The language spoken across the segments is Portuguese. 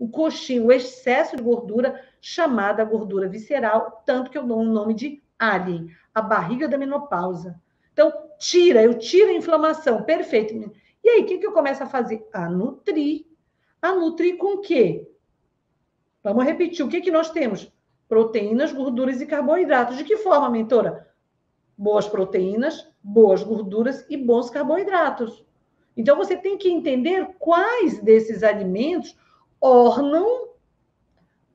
o coxinho, o excesso de gordura, chamada gordura visceral, tanto que eu dou um nome de alien, a barriga da menopausa. Então, eu tiro a inflamação, perfeito. E aí, o que eu começo a fazer? A nutrir. A nutrir com o quê? Vamos repetir, o que nós temos? Proteínas, gorduras e carboidratos. De que forma, mentora? Boas proteínas, boas gorduras e bons carboidratos. Então, você tem que entender quais desses alimentos ornam. O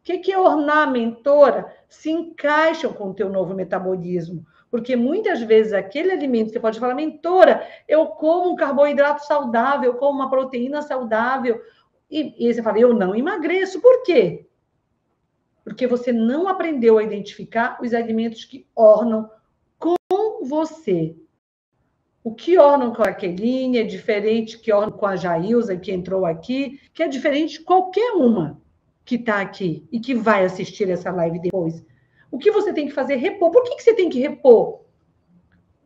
que é ornar, mentora? Se encaixam com o teu novo metabolismo. Porque muitas vezes aquele alimento, você pode falar, mentora, eu como um carboidrato saudável, eu como uma proteína saudável. E você fala, eu não emagreço. Por quê? Porque você não aprendeu a identificar os alimentos que ornam com você. O que ornam com a Keline é diferente que ornam com a Jailza, que entrou aqui, que é diferente de qualquer uma que está aqui e que vai assistir essa live depois. O que você tem que fazer? Repor. Por que você tem que repor?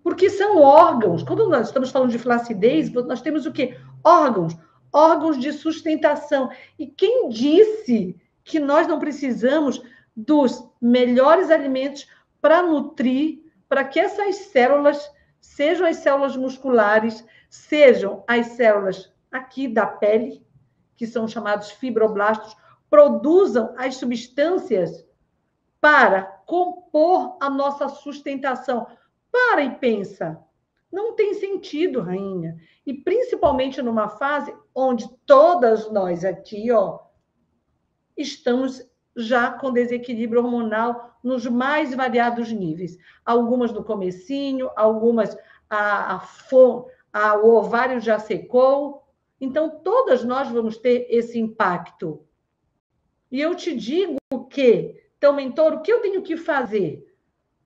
Porque são órgãos. Quando nós estamos falando de flacidez, nós temos o quê? Órgãos. Órgãos de sustentação. E quem disse que nós não precisamos dos melhores alimentos para nutrir, para que essas células, sejam as células musculares, sejam as células aqui da pele, que são chamados fibroblastos, produzam as substâncias para compor a nossa sustentação. Para e pensa. Não tem sentido, rainha. E principalmente numa fase onde todas nós aqui, estamos já com desequilíbrio hormonal nos mais variados níveis. Algumas no comecinho, algumas o ovário já secou. Então, todas nós vamos ter esse impacto. E eu te digo que, então, mentor, o que eu tenho que fazer?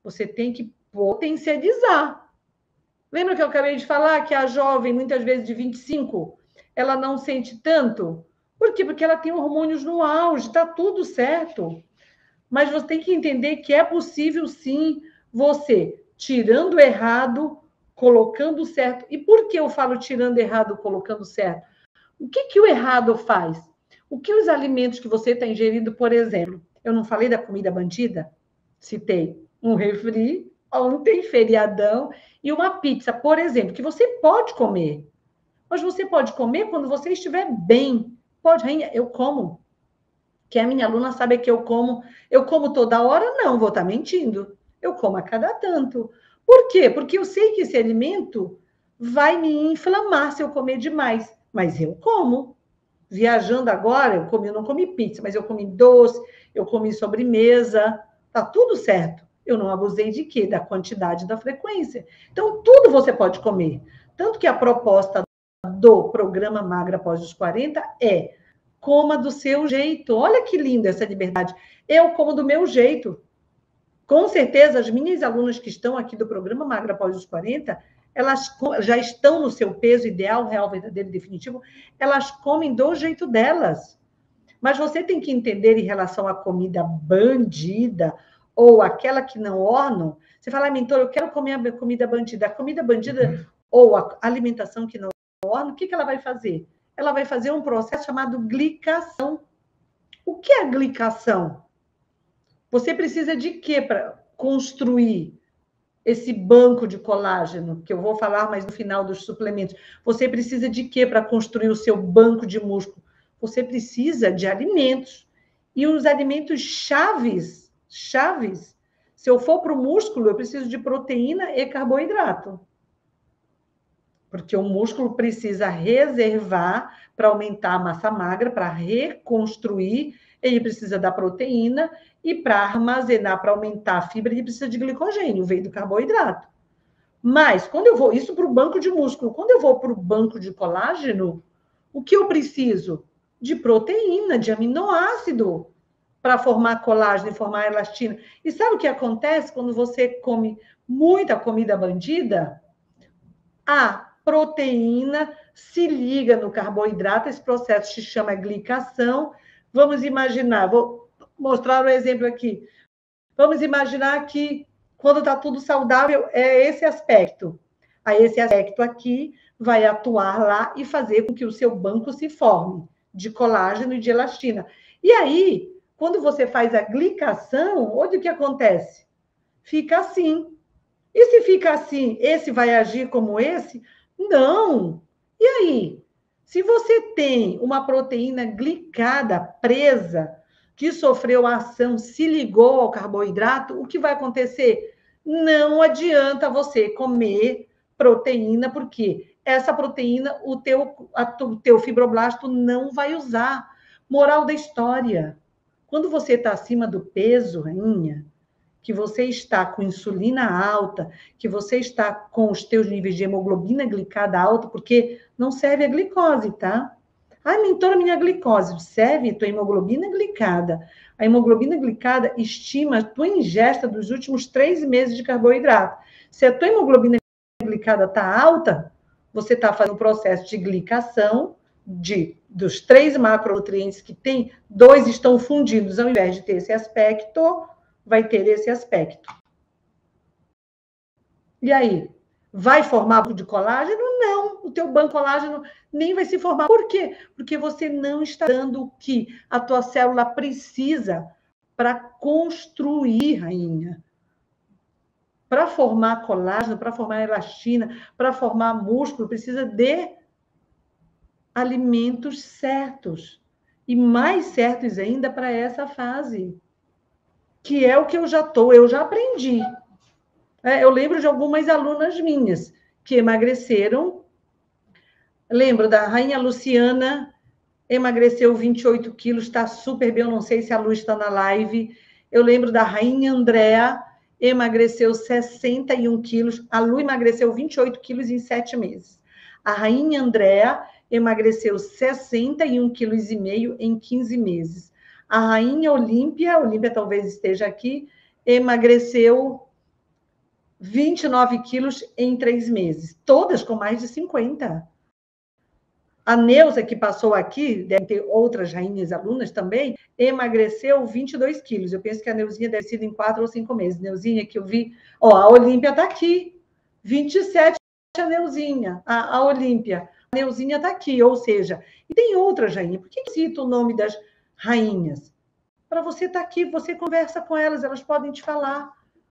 Você tem que potencializar. Lembra que eu acabei de falar que a jovem, muitas vezes de 25, ela não sente tanto? Por quê? Porque ela tem hormônios no auge, está tudo certo. Mas você tem que entender que é possível, sim, você tirando errado, colocando certo. E por que eu falo tirando errado, colocando certo? O que o errado faz? O que os alimentos que você está ingerindo, por exemplo, eu não falei da comida bandida? Citei um refri, ontem, feriadão, e uma pizza, por exemplo, que você pode comer. Mas você pode comer quando você estiver bem. Pode, rainha, eu como. Que a minha aluna sabe que eu como toda hora? Não, vou estar mentindo. Eu como a cada tanto. Por quê? Porque eu sei que esse alimento vai me inflamar se eu comer demais. Mas eu como. Viajando agora, eu não comi pizza, mas eu comi doce, eu comi sobremesa, tá tudo certo. Eu não abusei de quê? Da quantidade, da frequência. Então, tudo você pode comer. Tanto que a proposta do programa Magra após os 40 é coma do seu jeito. Olha que linda essa liberdade. Eu como do meu jeito. Com certeza, as minhas alunas que estão aqui do programa Magra após os 40, elas já estão no seu peso ideal, real, verdadeiro e definitivo, elas comem do jeito delas. Mas você tem que entender em relação à comida bandida ou aquela que não ornam. Você fala, mentor, eu quero comer a comida bandida. A comida bandida ou a alimentação que não orna, o que ela vai fazer? Ela vai fazer um processo chamado glicação. O que é glicação? Você precisa de quê para construir esse banco de colágeno, que eu vou falar mais no final dos suplementos? Você precisa de quê para construir o seu banco de músculo? Você precisa de alimentos. E os alimentos chaves, se eu for para o músculo, eu preciso de proteína e carboidrato. Porque o músculo precisa reservar para aumentar a massa magra, para reconstruir, ele precisa da proteína, e para armazenar, para aumentar a fibra, ele precisa de glicogênio, veio do carboidrato. Mas, quando eu vou, isso para o banco de músculo, quando eu vou para o banco de colágeno, o que eu preciso? De proteína, de aminoácido, para formar colágeno e formar elastina. E sabe o que acontece quando você come muita comida bandida? A proteína se liga no carboidrato, esse processo se chama glicação. Vamos imaginar, vou mostrar um exemplo aqui. Vamos imaginar que quando está tudo saudável, é esse aspecto. Aí esse aspecto aqui vai atuar lá e fazer com que o seu banco se forme. de colágeno e de elastina. E aí, quando você faz a glicação, olha o que acontece. Fica assim. E se fica assim, esse vai agir como esse? Não. E aí? Se você tem uma proteína glicada presa, que sofreu a ação, se ligou ao carboidrato, o que vai acontecer? Não adianta você comer proteína, porque essa proteína o teu fibroblasto não vai usar. Moral da história. Quando você está acima do peso, rainha, que você está com insulina alta, que você está com os teus níveis de hemoglobina glicada alta, porque não serve a glicose, tá? Ai, mentora, minha glicose. Serve a tua hemoglobina glicada. A hemoglobina glicada estima a tua ingesta dos últimos 3 meses de carboidrato. Se a tua hemoglobina glicada está alta, você está fazendo um processo de glicação dos 3 macronutrientes que tem, 2 estão fundidos, ao invés de ter esse aspecto, vai ter esse aspecto. E aí? Vai formar banco de colágeno? Não. O teu banco de colágeno nem vai se formar. Por quê? Porque você não está dando o que a tua célula precisa para construir, rainha. Para formar colágeno, para formar elastina, para formar músculo, precisa de alimentos certos. E mais certos ainda para essa fase. Que é o que eu já aprendi. Eu lembro de algumas alunas minhas que emagreceram. Lembro da Rainha Luciana, emagreceu 28 quilos, está super bem. Eu não sei se a Lu está na live. Eu lembro da Rainha Andréa, emagreceu 61 quilos. A Lu emagreceu 28 quilos em 7 meses. A Rainha Andréa emagreceu 61,5 quilos em 15 meses. A Rainha Olímpia talvez esteja aqui, emagreceu 29 quilos em 3 meses. Todas com mais de 50. A Neuza, que passou aqui, deve ter outras rainhas alunas também, emagreceu 22 quilos. Eu penso que a Neuzinha deve ser em 4 ou 5 meses. Neuzinha, que eu vi... Ó, a Olímpia está aqui. 27 a Neuzinha, a Olímpia. A Neuzinha está aqui, ou seja... E tem outras rainhas. Por que eu cito o nome das rainhas? Para você estar aqui, você conversa com elas, elas podem te falar.